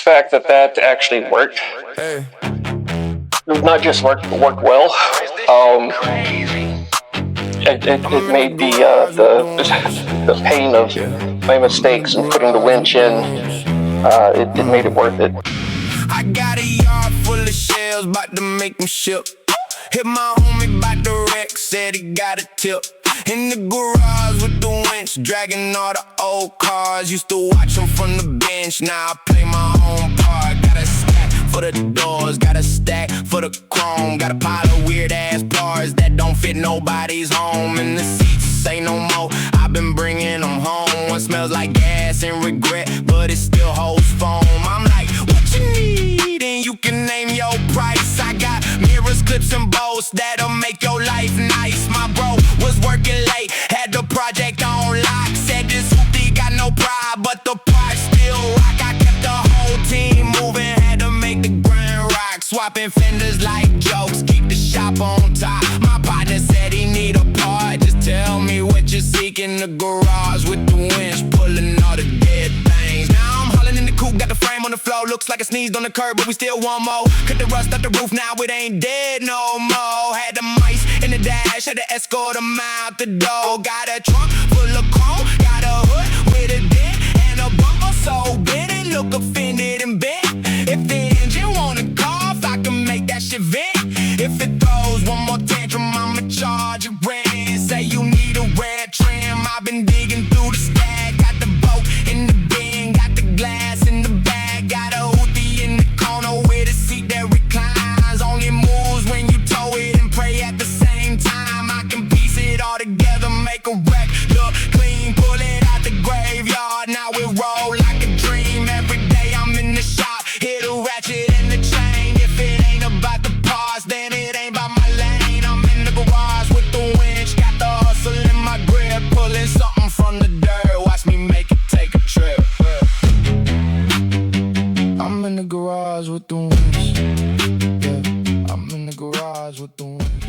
fact that that actually worked. Not just worked, but worked well. It made the pain of my mistakes and putting the winch in. It made it worth it. I got a yard full of shells, about to make them ship. Hit my homie about the wreck, said he got a tip. In the garage with the winch, dragging all the old cars. Used to watch them from the bench, now I play my own part. Got a stack for the doors, got a stack for the chrome. Got a pile of weird ass bars that don't fit nobody's home. And the seats say no more, I've been bringing them home. One smells like gas and regret, but it still holds foam. I'm like, what you need? And you can name your price. I got mirrors, clips, and bows that'll make your life nice. My bro was working late, had the project on lock. Said this hoopty got no pride, but the parts still rock. I kept the whole team moving, had to make the grind rock. Swapping fenders like jokes, keep the shop on top. My partner said he need a part, just tell me what you seek. In the garage with the winch, pulling all the dead things. Now I'm hauling in the coupe, got the frame on the floor. Looks like I sneezed on the curb, but we still want more. Cut the rust out the roof, now it ain't dead no more. Had the mice in the dash, had to escort them out the door. Got a trunk full of chrome, got a hood with a dent and a bumper so bent it look offended and bent. If the engine wanna cough, I can make that shit vent. If it throws one more tantrum, I'ma charge it rent. Say you need a red trim, I've been digging through the stack. Got the boat in the bin, got the glass in the bag. Got a hoopty in the corner with a seat that reclines. Only moves when you tow it and pray at the same time. I can piece it all together, make a wreck look clean. Pull it out the graveyard, now it roll like a dream. Every day I'm in the shop, hit a ratchet in the chain. If it ain't about the parts, then it ain't by my lane. I'm in the garage with the winch, got the hustle in my grip. Pulling something from the dirt, watch me make it take a trip. I'm in the garage with the winch. Yeah, I'm in the garage with the winch.